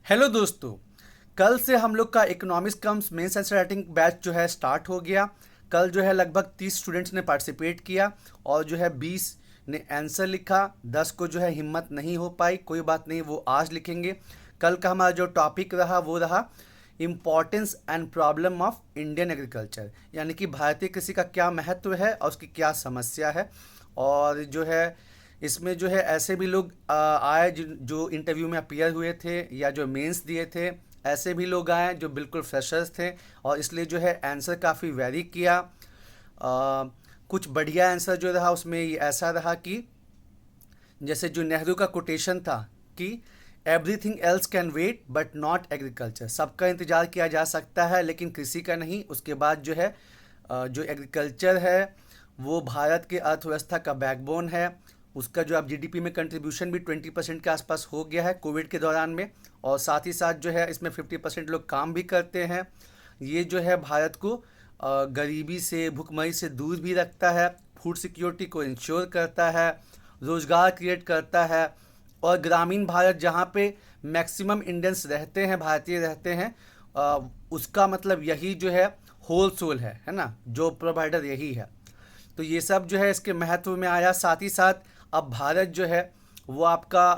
Hello दोस्तों। कल से हम लोग का economics comes mains answer writing batch जो है स्टार्ट हो गया। कल जो है लगभग 30 स्टूडेंट्स ने पार्टिसिपेट किया और जो है 20 ने आंसर लिखा। 10 को जो है हिम्मत नहीं हो पाई, कोई बात नहीं, वो आज लिखेंगे। कल का हमारा जो टॉपिक रहा वो रहा importance and problem of Indian agriculture, यानी कि भारतीय कृषि का क्या महत्व है और उसकी क्या समस्या है। और जो है इसमें जो है ऐसे भी लोग आए जो इंटरव्यू में अपीयर हुए थे या जो मेंस दिए थे। ऐसे भी लोग आए जो बिल्कुल फ्रेशर्स थे और इसलिए जो है आंसर काफ़ी वेरी किया। कुछ बढ़िया आंसर जो रहा उसमें ये ऐसा रहा कि जैसे जो नेहरू का कोटेशन था कि everything else can wait but not agriculture, सबका इंतज़ार किया जा सकता है लेकिन कृषि का नहीं। उसके बाद जो है जो एग्रीकल्चर है वो भारत के अर्थव्यवस्था का बैकबोन है। उसका जो अब जीडीपी में कंट्रीब्यूशन भी 20% के आसपास हो गया है कोविड के दौरान में, और साथ ही साथ जो है इसमें 50% लोग काम भी करते हैं। ये जो है भारत को गरीबी से भुखमरी से दूर भी रखता है, फूड सिक्योरिटी को इंश्योर करता है, रोज़गार क्रिएट करता है। और ग्रामीण भारत जहाँ पे मैक्सिमम इंडियंस रहते हैं, भारतीय रहते हैं, उसका मतलब यही जो है होल सोल है ना, जॉब प्रोवाइडर यही है। तो ये सब जो है इसके महत्व में आया। साथ ही साथ अब भारत जो है वो आपका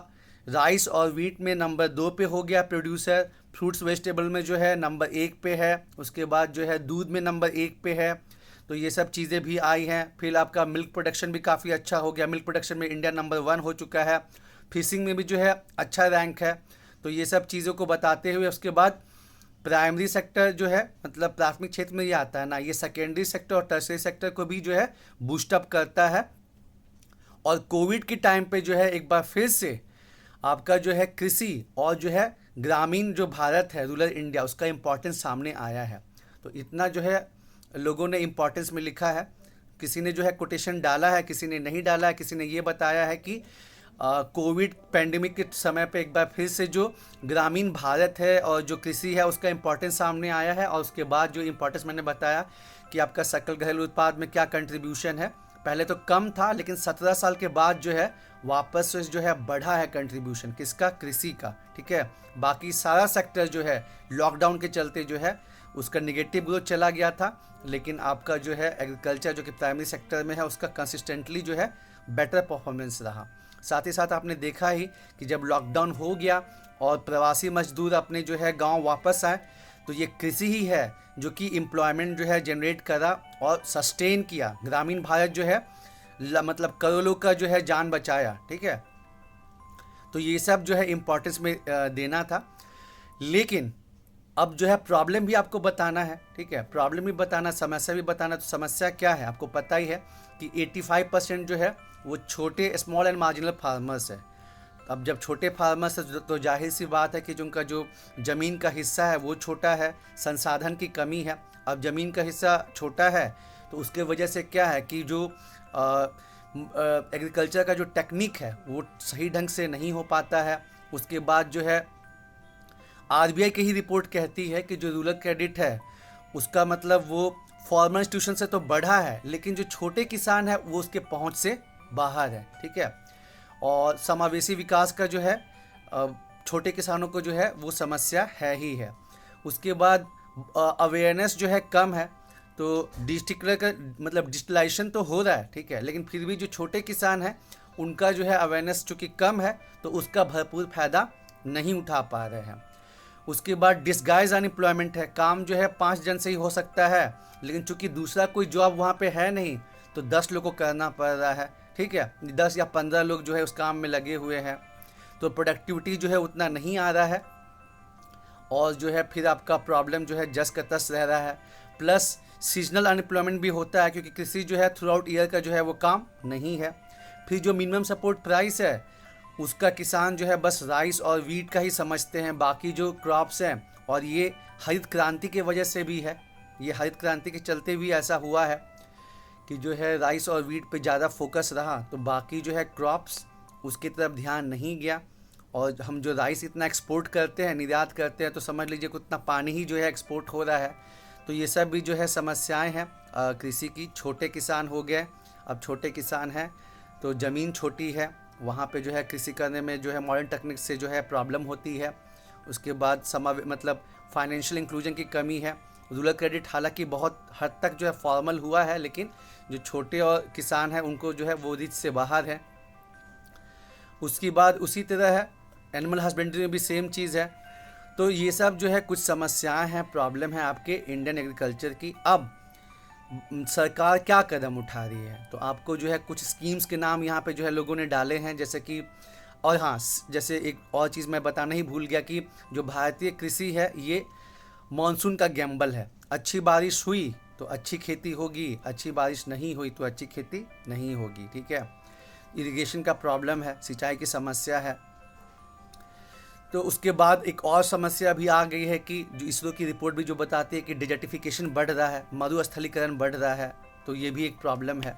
राइस और वीट में नंबर 2 पे हो गया प्रोड्यूसर। फ्रूट्स वेजिटेबल में जो है नंबर 1 पे है। उसके बाद जो है दूध में नंबर 1 पे है। तो ये सब चीज़ें भी आई हैं। फिर आपका मिल्क प्रोडक्शन भी काफ़ी अच्छा हो गया, मिल्क प्रोडक्शन में इंडिया नंबर 1 हो चुका है। फिशिंग में भी जो है अच्छा रैंक है। तो ये सब चीज़ों को बताते हुए उसके बाद प्राइमरी सेक्टर जो है मतलब प्राथमिक क्षेत्र में ये आता है ना, ये सेकेंडरी सेक्टर और टर्सरी सेक्टर को भी जो है बूस्टअप करता है। और कोविड के टाइम पे जो है एक बार फिर से आपका जो है कृषि और जो है ग्रामीण जो भारत है, रूरल इंडिया, उसका इम्पोर्टेंस सामने आया है। तो इतना जो है लोगों ने इम्पोर्टेंस में लिखा है। किसी ने जो है कोटेशन डाला है, किसी ने नहीं डाला है। किसी ने ये बताया है कि कोविड पैंडेमिक के समय पे एक बार फिर से जो ग्रामीण भारत है और जो कृषि है उसका इम्पोर्टेंस सामने आया है। और उसके बाद जो इम्पोर्टेंस मैंने बताया कि आपका सकल घरेलू उत्पाद में क्या कंट्रीब्यूशन है, पहले तो कम था लेकिन 17 साल के बाद जो है वापस से जो है बढ़ा है कंट्रीब्यूशन किसका, कृषि का। ठीक है, बाकी सारा सेक्टर जो है लॉकडाउन के चलते जो है उसका निगेटिव ग्रोथ चला गया था, लेकिन आपका जो है एग्रीकल्चर जो कि प्राइमरी सेक्टर में है उसका कंसिस्टेंटली जो है बेटर परफॉर्मेंस रहा। साथ ही साथ आपने देखा ही कि जब लॉकडाउन हो गया और प्रवासी मजदूर अपने जो है गांव वापस आए, तो ये कृषि ही है जो कि एम्प्लॉयमेंट जो है जनरेट करा और सस्टेन किया। ग्रामीण भारत जो है मतलब करोड़ों का जो है जान बचाया। ठीक है, तो ये सब जो है इम्पोर्टेंस में देना था। लेकिन अब जो है प्रॉब्लम भी आपको बताना है। ठीक है, प्रॉब्लम भी बताना, समस्या भी बताना। तो समस्या क्या है आपको पता ही है कि 85% जो है वो छोटे स्मॉल एंड मार्जिनल फार्मर्स है। अब जब छोटे फार्मर्स है तो जाहिर सी बात है कि जो उनका जो ज़मीन का हिस्सा है वो छोटा है, संसाधन की कमी है। अब ज़मीन का हिस्सा छोटा है तो उसके वजह से क्या है कि जो एग्रीकल्चर का जो टेक्निक है वो सही ढंग से नहीं हो पाता है। उसके बाद जो है आरबीआई की ही रिपोर्ट कहती है कि जो रूरल क्रेडिट है उसका मतलब वो फॉर्मल इंस्टीट्यूशन से तो बढ़ा है लेकिन जो छोटे किसान है वो उसके पहुंच से बाहर है। ठीक है, और समावेशी विकास का जो है छोटे किसानों को जो है वो समस्या है ही है। उसके बाद अवेयरनेस जो है कम है। तो डिजिटल का मतलब डिजिटलाइजेशन तो हो रहा है, ठीक है, लेकिन फिर भी जो छोटे किसान हैं उनका जो है अवेयरनेस चूँकि कम है तो उसका भरपूर फायदा नहीं उठा पा रहे हैं। उसके बाद डिस्गाइज अनएम्प्लॉयमेंट है। काम जो है 5 जन से ही हो सकता है लेकिन चूंकि दूसरा कोई जॉब वहाँ पे है नहीं तो 10 लोग को करना पड़ रहा है। ठीक है, 10 या 15 लोग जो है उस काम में लगे हुए हैं, तो प्रोडक्टिविटी जो है उतना नहीं आ रहा है। और जो है फिर आपका प्रॉब्लम जो है जस का तस रह रहा है। प्लस सीजनल अनएम्प्लॉयमेंट भी होता है क्योंकि कृषि जो है थ्रू आउट ईयर का जो है वो काम नहीं है। फिर जो मिनिमम सपोर्ट प्राइस है उसका किसान जो है बस राइस और वीट का ही समझते हैं, बाकी जो क्रॉप्स हैं। और ये हरित क्रांति के वजह से भी है, ये हरित क्रांति के चलते भी ऐसा हुआ है कि जो है राइस और वीट पे ज़्यादा फोकस रहा तो बाकी जो है क्रॉप्स उसकी तरफ ध्यान नहीं गया। और हम जो राइस इतना एक्सपोर्ट करते हैं, निर्यात करते हैं, तो समझ लीजिए कि उतना पानी ही जो है एक्सपोर्ट हो रहा है। तो ये सब भी जो है समस्याएं हैं कृषि की। छोटे किसान हो गए, अब छोटे किसान हैं तो ज़मीन छोटी है, वहाँ पे जो है कृषि करने में जो है मॉडर्न टेक्निक से जो है प्रॉब्लम होती है। उसके बाद मतलब फाइनेंशियल इंक्लूजन की कमी है। रूरल क्रेडिट हालांकि बहुत हद तक जो है फॉर्मल हुआ है, लेकिन जो छोटे और किसान हैं उनको जो है वो रीच से बाहर है। उसके बाद उसी तरह है एनिमल हस्बेंड्री में भी सेम चीज़ है। तो ये सब जो है कुछ समस्याएं हैं, प्रॉब्लम है आपके इंडियन एग्रीकल्चर की। अब सरकार क्या कदम उठा रही है, तो आपको जो है कुछ स्कीम्स के नाम यहाँ पे जो है लोगों ने डाले हैं, जैसे कि, और हाँ, जैसे एक और चीज़ मैं बताना ही भूल गया कि जो भारतीय कृषि है ये मॉनसून का गैम्बल है। अच्छी बारिश हुई तो अच्छी खेती होगी, अच्छी बारिश नहीं हुई तो अच्छी खेती नहीं होगी, ठीक है। इरिगेशन का प्रॉब्लम है, सिंचाई की समस्या है। तो उसके बाद एक और समस्या भी आ गई है कि जो इसरो की रिपोर्ट भी जो बताती है कि डिजर्टिफिकेशन बढ़ रहा है, मरुस्थलीकरण बढ़ रहा है, तो ये भी एक प्रॉब्लम है।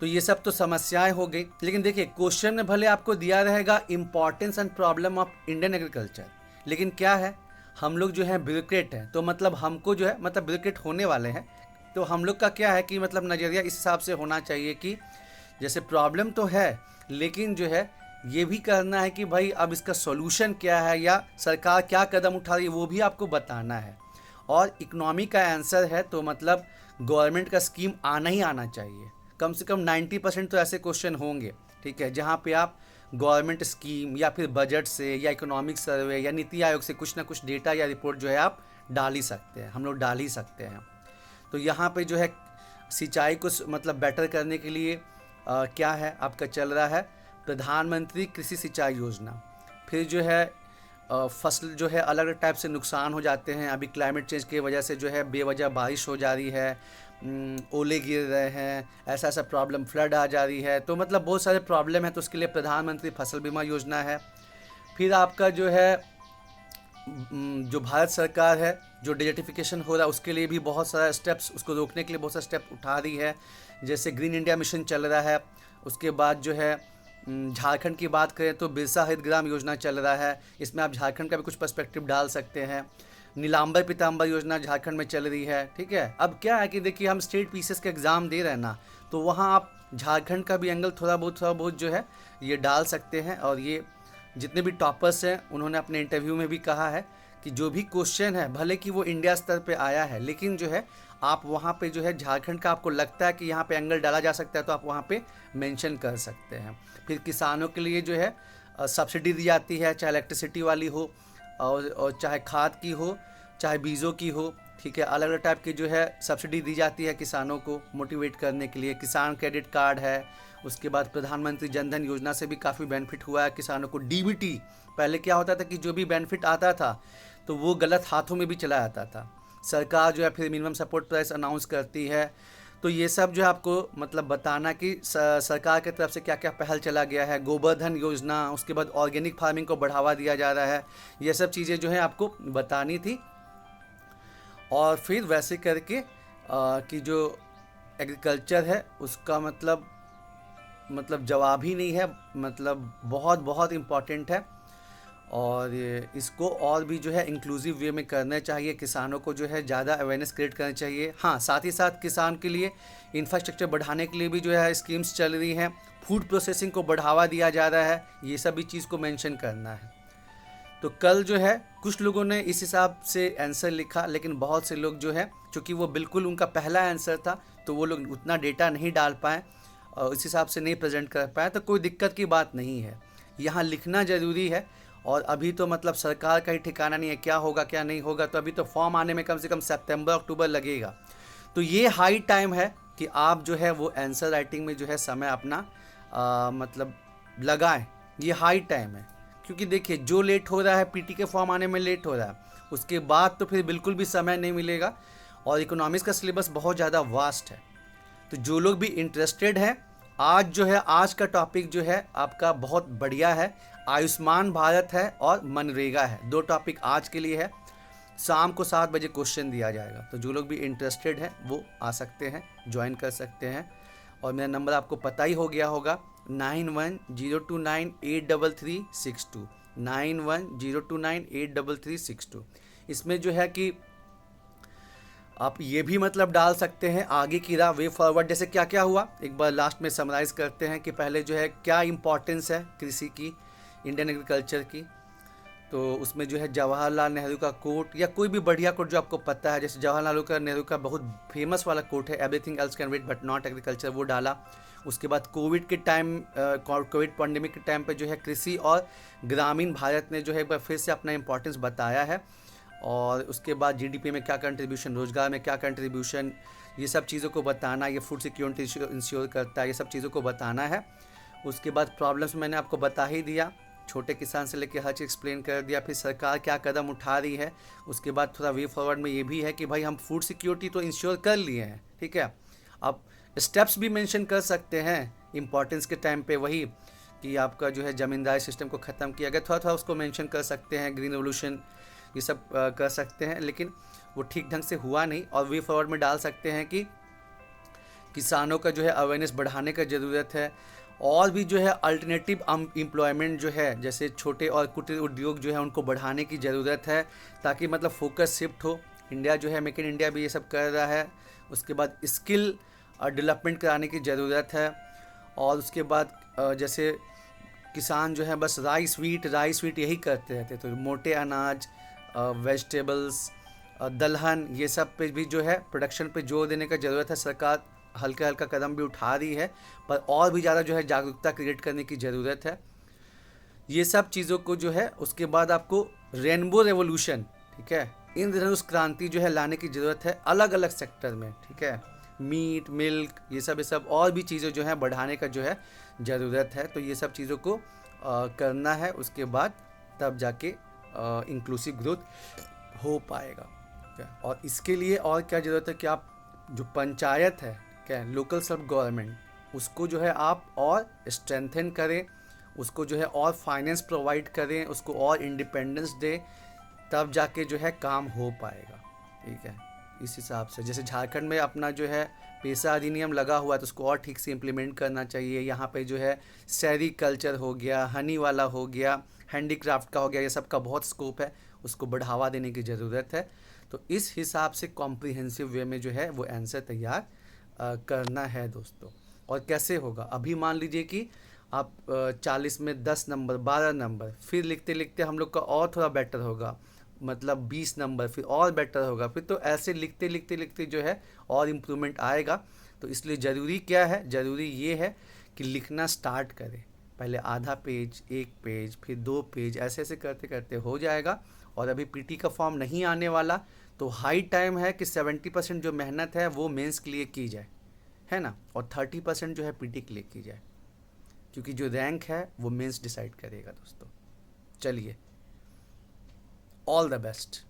तो ये सब तो समस्याएं हो गई, लेकिन देखिए क्वेश्चन में भले आपको दिया रहेगा importance and problem of Indian agriculture, लेकिन क्या है, हम लोग जो है ब्यूरोक्रेट हैं, तो मतलब हमको जो है मतलब ब्यूरोक्रेट होने वाले हैं, तो हम लोग का क्या है कि मतलब नज़रिया इस हिसाब से होना चाहिए कि जैसे प्रॉब्लम तो है, लेकिन जो है ये भी करना है कि भाई अब इसका सॉल्यूशन क्या है या सरकार क्या कदम उठा रही है वो भी आपको बताना है। और इकोनॉमी का आंसर है तो मतलब गवर्नमेंट का स्कीम आना ही आना चाहिए। कम से कम 90% तो ऐसे क्वेश्चन होंगे, ठीक है, जहाँ पे आप गवर्नमेंट स्कीम या फिर बजट से या इकोनॉमिक सर्वे या नीति आयोग से कुछ ना कुछ डेटा या रिपोर्ट जो है आप डाल ही सकते हैं, हम लोग डाल ही सकते हैं। तो यहाँ पे जो है सिंचाई को मतलब बेटर करने के लिए क्या है आपका चल रहा है प्रधानमंत्री कृषि सिंचाई योजना। फिर जो है फसल जो है अलग अलग टाइप से नुकसान हो जाते हैं, अभी क्लाइमेट चेंज की वजह से जो है बेवजह बारिश हो जा रही है, ओले गिर रहे हैं, ऐसा ऐसा प्रॉब्लम, फ्लड आ जा रही है, तो मतलब बहुत सारे प्रॉब्लम है, तो उसके लिए प्रधानमंत्री फसल बीमा योजना है। फिर आपका जो है जो भारत सरकार है जो डिजर्टिफिकेशन हो रहा है उसके लिए भी बहुत सारा स्टेप्स, उसको रोकने के लिए बहुत सारे स्टेप उठा रही है, जैसे ग्रीन इंडिया मिशन चल रहा है। उसके बाद जो है झारखंड की बात करें तो बिरसा हरित ग्राम योजना चल रहा है, इसमें आप झारखंड का भी कुछ पर्सपेक्टिव डाल सकते हैं। नीलांबर पीताम्बर योजना झारखंड में चल रही है, ठीक है। अब क्या है कि देखिए हम स्टेट पीसीएस के एग्ज़ाम दे रहे हैं ना, तो वहाँ आप झारखंड का भी एंगल थोड़ा बहुत जो है ये डाल सकते हैं। और ये जितने भी टॉपर्स हैं उन्होंने अपने इंटरव्यू में भी कहा है कि जो भी क्वेश्चन है भले कि वो इंडिया स्तर पे आया है, लेकिन जो है आप वहाँ पे जो है झारखंड का आपको लगता है कि यहाँ पे एंगल डाला जा सकता है तो आप वहाँ पे मेंशन कर सकते हैं। फिर किसानों के लिए जो है सब्सिडी दी जाती है, चाहे इलेक्ट्रिसिटी वाली हो और चाहे खाद की हो, चाहे बीजों की हो, ठीक है, अलग अलग टाइप की जो है सब्सिडी दी जाती है किसानों को मोटिवेट करने के लिए। किसान क्रेडिट कार्ड है, उसके बाद प्रधानमंत्री जनधन योजना से भी काफ़ी बेनिफिट हुआ है किसानों को। डीबीटी, पहले क्या होता था कि जो भी बेनिफिट आता था तो वो गलत हाथों में भी चला जाता था, सरकार जो है फिर मिनिमम सपोर्ट प्राइस अनाउंस करती है। तो ये सब जो है आपको मतलब बताना कि सरकार की तरफ से क्या क्या पहल चला गया है, गोबर धन योजना, उसके बाद ऑर्गेनिक फार्मिंग को बढ़ावा दिया जा रहा है, ये सब चीज़ें जो है आपको बतानी थी। और फिर वैसे करके कि जो एग्रीकल्चर है उसका मतलब जवाब ही नहीं है, मतलब बहुत बहुत इम्पॉर्टेंट है। और इसको और भी जो है इंक्लूसिव वे में करना चाहिए, किसानों को जो है ज़्यादा अवेयरनेस क्रिएट करनी चाहिए। हाँ, साथ ही साथ किसान के लिए इंफ्रास्ट्रक्चर बढ़ाने के लिए भी जो है स्कीम्स चल रही हैं, फूड प्रोसेसिंग को बढ़ावा दिया जा रहा है, ये सभी चीज़ को मेंशन करना है। तो कल जो है कुछ लोगों ने इस हिसाब से आंसर लिखा, लेकिन बहुत से लोग जो है चूँकि वो बिल्कुल उनका पहला आंसर था तो वो लोग उतना डेटा नहीं डाल पाए और इस हिसाब से नहीं प्रेजेंट कर पाए, तो कोई दिक्कत की बात नहीं है। यहाँ लिखना ज़रूरी है। और अभी तो मतलब सरकार का ही ठिकाना नहीं है क्या होगा क्या नहीं होगा, तो अभी तो फॉर्म आने में कम से कम सितंबर अक्टूबर लगेगा। तो ये हाई टाइम है कि आप जो है वो आंसर राइटिंग में जो है समय अपना मतलब लगाएं, ये हाई टाइम है। क्योंकि देखिए जो लेट हो रहा है, पीटी के फॉर्म आने में लेट हो रहा है, उसके बाद तो फिर बिल्कुल भी समय नहीं मिलेगा। और इकोनॉमिक्स का सिलेबस बहुत ज़्यादा वास्ट है, तो जो लोग भी इंटरेस्टेड हैं, आज जो है आज का टॉपिक जो है आपका बहुत बढ़िया है, आयुष्मान भारत है और मनरेगा है, 2 टॉपिक आज के लिए है। शाम को 7 बजे क्वेश्चन दिया जाएगा, तो जो लोग भी इंटरेस्टेड हैं वो आ सकते हैं, ज्वाइन कर सकते हैं। और मेरा नंबर आपको पता ही हो गया होगा 9102983362, 9102983362। इसमें जो है कि आप ये भी मतलब डाल सकते हैं आगे की राह, वे फॉरवर्ड, जैसे क्या क्या हुआ एक बार लास्ट में समराइज़ करते हैं कि पहले जो है क्या इम्पोर्टेंस है कृषि की, इंडियन एग्रीकल्चर की। तो उसमें जो है जवाहरलाल नेहरू का कोट या कोई भी बढ़िया कोट जो आपको पता है, जैसे जवाहरलाल नेहरू का बहुत फेमस वाला कोट है, everything else can wait but not agriculture, वो डाला। उसके बाद कोविड के टाइम, कोविड पैंडेमिक के टाइम पे जो है कृषि और ग्रामीण भारत ने जो है एक बार फिर से अपना इंपॉर्टेंस बताया है। और उसके बाद जीडीपी में क्या कंट्रीब्यूशन, रोजगार में क्या कंट्रीब्यूशन, ये सब चीज़ों को बताना, ये फूड सिक्योरिटी इंश्योर करता है, ये सब चीज़ों को बताना है। उसके बाद प्रॉब्लम्स मैंने आपको बता ही दिया, छोटे किसान से लेकर हर चीज़ एक्सप्लेन कर दिया। फिर सरकार क्या कदम उठा रही है, उसके बाद थोड़ा वे फॉरवर्ड में ये भी है कि भाई हम फूड सिक्योरिटी तो इंश्योर कर लिए हैं, ठीक है, अब स्टेप्स भी मेंशन कर सकते हैं इम्पोर्टेंस के टाइम पे, वही कि आपका जो है ज़मींदारी सिस्टम को ख़त्म किया गया, थोड़ा थोड़ा उसको मेंशन कर सकते हैं, ग्रीन रेवोल्यूशन ये सब कर सकते हैं, लेकिन वो ठीक ढंग से हुआ नहीं। और वे फॉरवर्ड में डाल सकते हैं कि किसानों का जो है अवेयरनेस बढ़ाने का ज़रूरत है, और भी जो है अल्टरनेटिव एम्प्लॉयमेंट जो है, जैसे छोटे और कुटीर उद्योग जो है उनको बढ़ाने की ज़रूरत है, ताकि मतलब फोकस शिफ्ट हो। इंडिया जो है मेक इन इंडिया भी ये सब कर रहा है। उसके बाद स्किल डेवलपमेंट कराने की ज़रूरत है। और उसके बाद जैसे किसान जो है बस राइस वीट यही करते रहते, तो मोटे अनाज, वेजिटेबल्स, दलहन, ये सब पे भी जो है प्रोडक्शन पे जोर देने का ज़रूरत है। सरकार हल्का हल्का कदम भी उठा रही है, पर और भी ज़्यादा जो है जागरूकता क्रिएट करने की ज़रूरत है। ये सब चीज़ों को जो है, उसके बाद आपको रेनबो रेवोल्यूशन, ठीक है, इंद्रधनुष क्रांति जो है लाने की ज़रूरत है अलग अलग सेक्टर में, ठीक है, मीट, मिल्क, ये सब और भी चीज़ें जो है बढ़ाने का जो है ज़रूरत है। तो ये सब चीज़ों को करना है, उसके बाद तब जाके इंक्लूसिव ग्रोथ हो पाएगा, ठीक है। और इसके लिए और क्या ज़रूरत है कि आप जो पंचायत है, क्या लोकल सेल्फ गवर्नमेंट, उसको जो है आप और स्ट्रेंथन करें, उसको जो है और फाइनेंस प्रोवाइड करें, उसको और इंडिपेंडेंस दें, तब जाके जो है काम हो पाएगा, ठीक है। इस हिसाब से जैसे झारखंड में अपना जो है पेशा अधिनियम लगा हुआ है, तो उसको और ठीक से इम्प्लीमेंट करना चाहिए। यहाँ पे जो है सेरीकल्चर हो गया, हनी वाला हो गया, हैंडीक्राफ्ट का हो गया, ये सब का बहुत स्कोप है, उसको बढ़ावा देने की ज़रूरत है। तो इस हिसाब से कॉम्प्रिहेंसिव वे में जो है वो आंसर तैयार करना है दोस्तों। और कैसे होगा, अभी मान लीजिए कि आप 40 में 10 नंबर, 12 नंबर, फिर लिखते लिखते हम लोग का और थोड़ा बेटर होगा, मतलब 20 नंबर, फिर और बेटर होगा, फिर तो ऐसे लिखते लिखते लिखते जो है और इम्प्रूवमेंट आएगा। तो इसलिए ज़रूरी क्या है, ज़रूरी ये है कि लिखना स्टार्ट करें, पहले आधा पेज, 1 पेज, फिर 2 पेज, ऐसे ऐसे करते करते हो जाएगा। और अभी पीटी का फॉर्म नहीं आने वाला, तो हाई टाइम है कि 70% जो मेहनत है वो मेंस के लिए की जाए, है ना, और 30% जो है पीटी के लिए की जाए, क्योंकि जो रैंक है वो मेंस डिसाइड करेगा दोस्तों। चलिए, ऑल द बेस्ट।